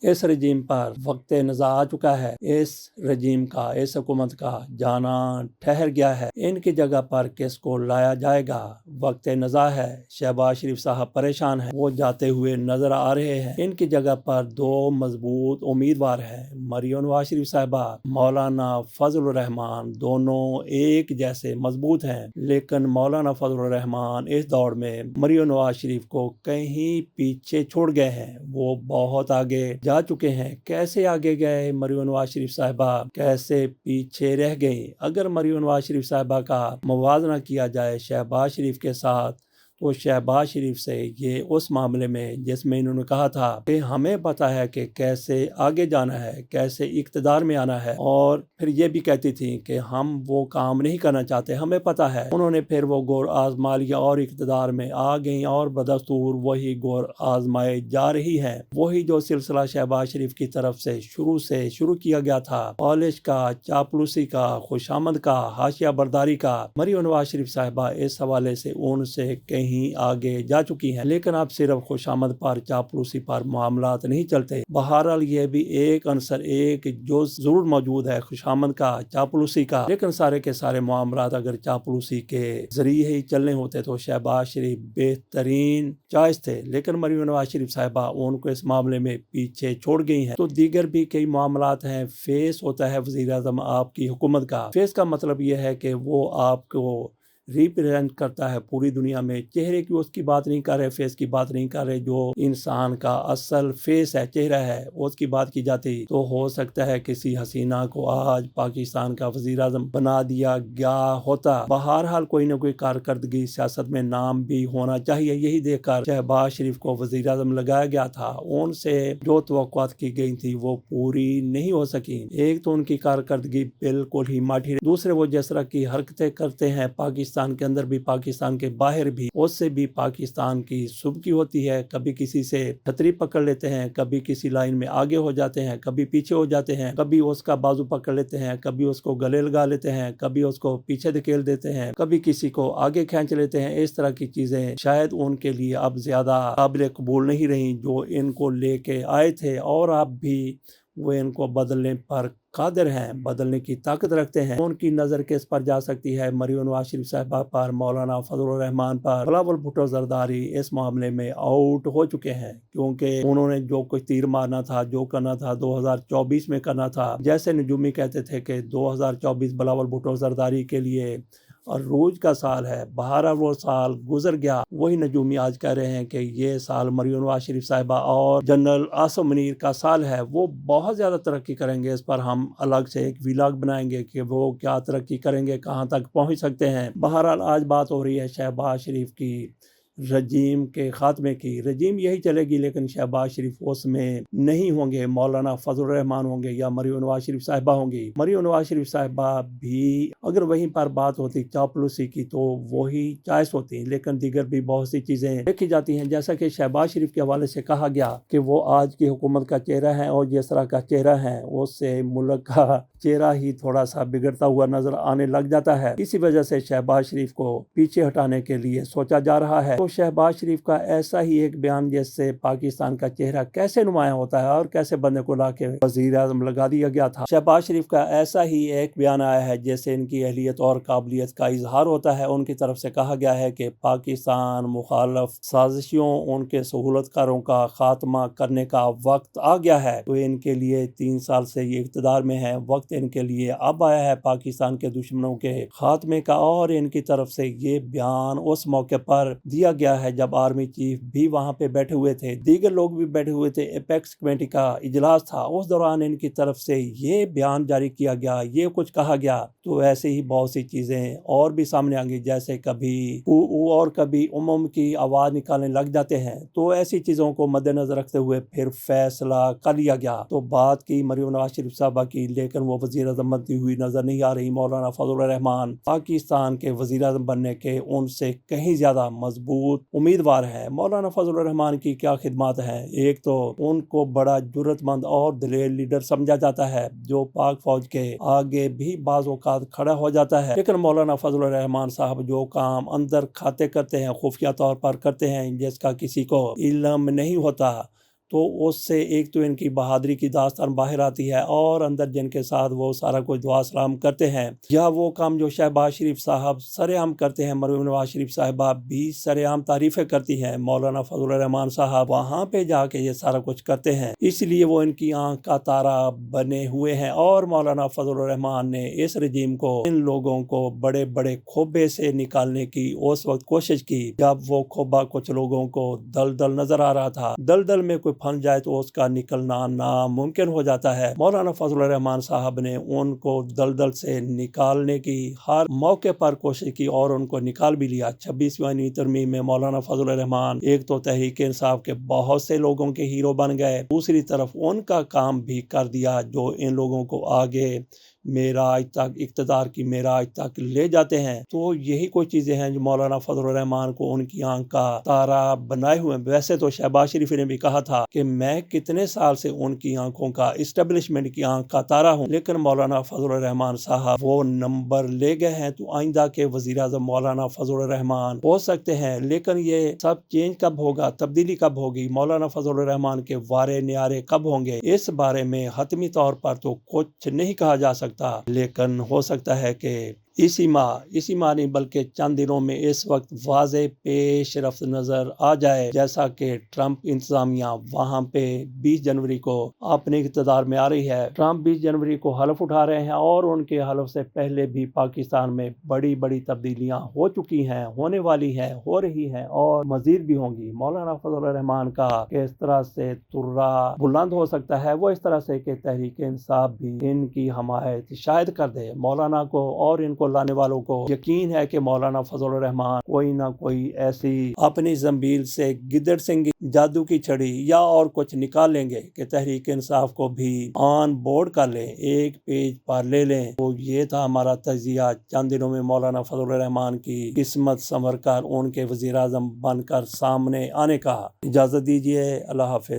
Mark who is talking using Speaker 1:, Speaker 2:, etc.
Speaker 1: اس رجیم پر وقت نزاع آ چکا ہے، اس رجیم کا، اس حکومت کا جانا ٹھہر گیا ہے، ان کی جگہ پر کس کو لایا جائے گا؟ وقت نزاع ہے، شہباز شریف صاحب پریشان ہیں، وہ جاتے ہوئے نظر آ رہے ہیں، ان کی جگہ پر دو مضبوط امیدوار ہیں، مریم نواز شریف صاحبہ، مولانا فضل الرحمان، دونوں ایک جیسے مضبوط ہیں، لیکن مولانا فضل الرحمان اس دوڑ میں مریم نواز شریف کو کہیں پیچھے چھوڑ گئے ہیں، وہ بہت آگے جا چکے ہیں۔ کیسے آگے گئے مریم نواز شریف صاحبہ، کیسے پیچھے رہ گئی؟ اگر مریم نواز شریف صاحبہ کا موازنہ کیا جائے شہباز شریف کے ساتھ، تو شہباز شریف سے یہ اس معاملے میں جس میں انہوں نے کہا تھا کہ ہمیں پتا ہے کہ کیسے آگے جانا ہے، کیسے اقتدار میں آنا ہے، اور پھر یہ بھی کہتی تھی کہ ہم وہ کام نہیں کرنا چاہتے، ہمیں پتا ہے، انہوں نے پھر وہ گور آزما لیا اور اقتدار میں آ گئیں، اور بدستور وہی گور آزمائے جا رہی ہے، وہی جو سلسلہ شہباز شریف کی طرف سے شروع کیا گیا تھا، پالش کا، چاپلوسی کا، خوشامد کا، حاشیہ برداری کا، مریم نواز شریف صاحبہ اس حوالے سے ان سے کہیں آگے جا چکی ہیں، لیکن اب صرف خوشامد پر، چاپلوسی پر معاملات نہیں چلتے۔ بہرحال یہ بھی ایک عنصر، ایک جز ضرور موجود ہے خوشامد کا، چاپلوسی کا، لیکن سارے کے سارے معاملات اگر چاپلوسی کے ذریعے ہی چلنے ہوتے تو شہباز شریف بہترین چوائس تھے، لیکن مریم نواز شریف صاحبہ ان کو اس معاملے میں پیچھے چھوڑ گئی ہیں۔ تو دیگر بھی کئی معاملات ہیں۔ فیس ہوتا ہے وزیر اعظم آپ کی حکومت کا، فیس کا مطلب یہ ہے کہ وہ آپ کو ریپریزنٹ کرتا ہے پوری دنیا میں، چہرے کی اس کی بات نہیں کر رہے، فیس کی بات نہیں کر رہے، جو انسان کا اصل فیس ہے، چہرہ ہے، اس کی بات کی جاتی تو ہو سکتا ہے کسی حسینہ کو آج پاکستان کا وزیر اعظم بنا دیا گیا ہوتا۔ بہرحال کوئی نہ کوئی کارکردگی سیاست میں نام بھی ہونا چاہیے، یہی دیکھ کر شہباز شریف کو وزیر اعظم لگایا گیا تھا، ان سے جو توقعات کی گئی تھی وہ پوری نہیں ہو سکی۔ ایک تو ان کی کارکردگی بالکل ہی ماٹھی، دوسرے وہ جس طرح کی حرکتیں کرتے ہیں پاکستان کے اندر بھی، پاکستان کے باہر بھی، اس سے بھی پاکستان کی سبکی ہوتی ہے، کبھی کسی سے چھتری پکڑ لیتے ہیں، کبھی کسی لائن میں آگے ہو جاتے ہیں، کبھی پیچھے ہو جاتے ہیں، کبھی اس کا بازو پکڑ لیتے ہیں، کبھی اس کو گلے لگا لیتے ہیں، کبھی اس کو پیچھے دھکیل دیتے ہیں، کبھی کسی کو آگے کھینچ لیتے ہیں۔ اس طرح کی چیزیں شاید ان کے لیے اب زیادہ قابل قبول نہیں رہیں جو ان کو لے کے آئے تھے، اور اب بھی وہ ان کو بدلنے پر قادر ہیں، بدلنے کی طاقت رکھتے ہیں۔ ان کی نظر کس پر جا سکتی ہے؟ مریم نواز شریف صاحبہ پر، مولانا فضل الرحمان پر۔ بلاول بھٹو زرداری اس معاملے میں آؤٹ ہو چکے ہیں، کیونکہ انہوں نے جو کچھ تیر مارنا تھا، جو کرنا تھا 2024 میں کرنا تھا، جیسے نجومی کہتے تھے کہ 2024 بلاول بھٹو زرداری کے لیے عروج کا سال ہے، بہرحال وہ سال گزر گیا۔ وہی نجومی آج کہہ رہے ہیں کہ یہ سال مریم نواز شریف صاحبہ اور جنرل عاصم منیر کا سال ہے، وہ بہت زیادہ ترقی کریں گے۔ اس پر ہم الگ سے ایک ولاگ بنائیں گے کہ وہ کیا ترقی کریں گے، کہاں تک پہنچ سکتے ہیں۔ بہرحال آج بات ہو رہی ہے شہباز شریف کی رجیم کے خاتمے کی۔ رجیم یہی چلے گی، لیکن شہباز شریف اس میں نہیں ہوں گے، مولانا فضل الرحمان ہوں گے یا مریم نواز شریف صاحبہ ہوں گی۔ مریم نواز شریف صاحبہ بھی اگر وہیں پر بات ہوتی چاپلوسی کی تو وہی چوائس ہوتی، لیکن دیگر بھی بہت سی چیزیں دیکھی جاتی ہیں، جیسا کہ شہباز شریف کے حوالے سے کہا گیا کہ وہ آج کی حکومت کا چہرہ ہے، اور جس طرح کا چہرہ ہے اس سے ملک کا چہرہ ہی تھوڑا سا بگڑتا ہوا نظر آنے لگ جاتا ہے۔ اسی وجہ سے شہباز شریف کو پیچھے ہٹانے کے لیے سوچا جا رہا ہے۔ تو شہباز شریف کا ایسا ہی ایک بیان جس سے پاکستان کا چہرہ کیسے نمایاں ہوتا ہے، اور کیسے بندے کو لا کے وزیر اعظم لگا دیا گیا تھا۔ شہباز شریف کا ایسا ہی ایک بیان آیا ہے جس سے ان کی اہلیت اور قابلیت کا اظہار ہوتا ہے۔ ان کی طرف سے کہا گیا ہے کہ پاکستان مخالف سازشوں، ان کے سہولت کاروں کا خاتمہ کرنے کا وقت آ گیا ہے۔ تو ان کے لیے 3 سال سے یہ اقتدار میں ہے، وقت ان کے لیے اب آیا ہے پاکستان کے دشمنوں کے خاتمے کا۔ اور ان کی طرف سے یہ بیان اس موقع پر دیا گیا ہے جب آرمی چیف بھی وہاں پہ بیٹھے ہوئے تھے، دیگر لوگ بھی بیٹھے ہوئے تھے، ایپیکس کمیٹی کا اجلاس تھا، اس دوران ان کی طرف سے یہ بیان جاری کیا گیا، یہ کچھ کہا گیا۔ تو ایسے ہی بہت سی چیزیں اور بھی سامنے آئیں گی، جیسے کبھی اور کبھی عموم کی آواز نکالنے لگ جاتے ہیں، تو ایسی چیزوں کو مد نظر رکھتے ہوئے پھر فیصلہ کر لیا گیا۔ تو بات کی مریم نواز شریف صاحبہ کی، لیکن وہ وزیر اعظم بنتی ہوئی نظر نہیں آ رہی۔ مولانا فضل الرحمان پاکستان کے وزیر اعظم بننے کے ان سے کہیں زیادہ مضبوط امیدوار ہے۔ مولانا فضل الرحمان کی کیا خدمات ہیں؟ ایک تو ان کو بڑا جرأت مند اور دلیر لیڈر سمجھا جاتا ہے، جو پاک فوج کے آگے بھی بعض اوقات کھڑا ہو جاتا ہے، لیکن مولانا فضل الرحمان صاحب جو کام اندر کھاتے کرتے ہیں، خفیہ طور پر کرتے ہیں، جس کا کسی کو علم نہیں ہوتا، تو اس سے ایک تو ان کی بہادری کی داستان باہر آتی ہے، اور اندر جن کے ساتھ وہ سارا کچھ دعا سلام کرتے ہیں، یا وہ کام جو شہباز شریف صاحب سرعام کرتے ہیں، مریم نواز شریف صاحبہ بھی سرعام تعریفیں کرتی ہیں، مولانا فضل الرحمان صاحب وہاں پہ جا کے یہ سارا کچھ کرتے ہیں، اس لیے وہ ان کی آنکھ کا تارا بنے ہوئے ہیں۔ اور مولانا فضل الرحمان نے اس رجیم کو، ان لوگوں کو بڑے بڑے کھوبے سے نکالنے کی اس وقت کوشش کی جب وہ کھوبا کچھ لوگوں کو دلدل نظر آ رہا تھا۔ دلدل میں کوئی پھنس جائے تو اس کا نکلنا ناممکن ہو جاتا ہے۔ مولانا فضل الرحمان صاحب نے ان کو دلدل سے نکالنے کی ہر موقع پر کوشش کی اور ان کو نکال بھی لیا۔ 26ویں ترمیم میں مولانا فضل الرحمان ایک تو تحریک انصاف کے بہت سے لوگوں کے ہیرو بن گئے، دوسری طرف ان کا کام بھی کر دیا جو ان لوگوں کو آگے معراج تک، اقتدار کی معراج تک لے جاتے ہیں۔ تو یہی کوئی چیزیں ہیں جو مولانا فضل الرحمان کو ان کی آنکھ کا تارا بنائے ہوئے ہیں۔ ویسے تو شہباز شریف نے بھی کہا تھا کہ میں کتنے سال سے ان کی آنکھوں کا، اسٹیبلشمنٹ کی آنکھ کا تارا ہوں، لیکن مولانا فضل الرحمان صاحب وہ نمبر لے گئے ہیں، تو آئندہ کے وزیر اعظم مولانا فضل الرحمان ہو سکتے ہیں، لیکن یہ سب چینج کب ہوگا، تبدیلی کب ہوگی، مولانا فضل الرحمان کے وارے نیارے کب ہوں گے، اس بارے میں حتمی طور پر تو کچھ نہیں کہا جا سکتا، لیکن ہو سکتا ہے کہ اسی ماہ نہیں بلکہ چند دنوں میں اس وقت واضح پیش رفت نظر آ جائے، جیسا کہ ٹرمپ انتظامیہ وہاں پہ 20 جنوری کو اپنے اقتدار میں آ رہی ہے۔ ٹرمپ 20 جنوری کو حلف اٹھا رہے ہیں، اور ان کے حلف سے پہلے بھی پاکستان میں بڑی بڑی تبدیلیاں ہو چکی ہیں، ہونے والی ہیں، ہو رہی ہیں، اور مزید بھی ہوں گی۔ مولانا فضل الرحمان کا کس طرح سے ترا بلند ہو سکتا ہے، وہ اس طرح سے کہ تحریک انصاف بھی ان کی حمایت شاید کر دے۔ مولانا کو اور ان کو لانے والوں کو یقین ہے کہ مولانا فضل الرحمان کوئی نہ کوئی ایسی اپنی زنبیل سے گدڑ سنگی، جادو کی چھڑی یا اور کچھ نکال لیں گے کہ تحریک انصاف کو بھی آن بورڈ کر لیں، ایک پیج پر لے لیں۔ تو یہ تھا ہمارا تجزیہ چند دنوں میں مولانا فضل الرحمان کی قسمت سنور کر ان کے وزیر اعظم بن کر سامنے آنے کا۔ اجازت دیجیے، اللہ حافظ۔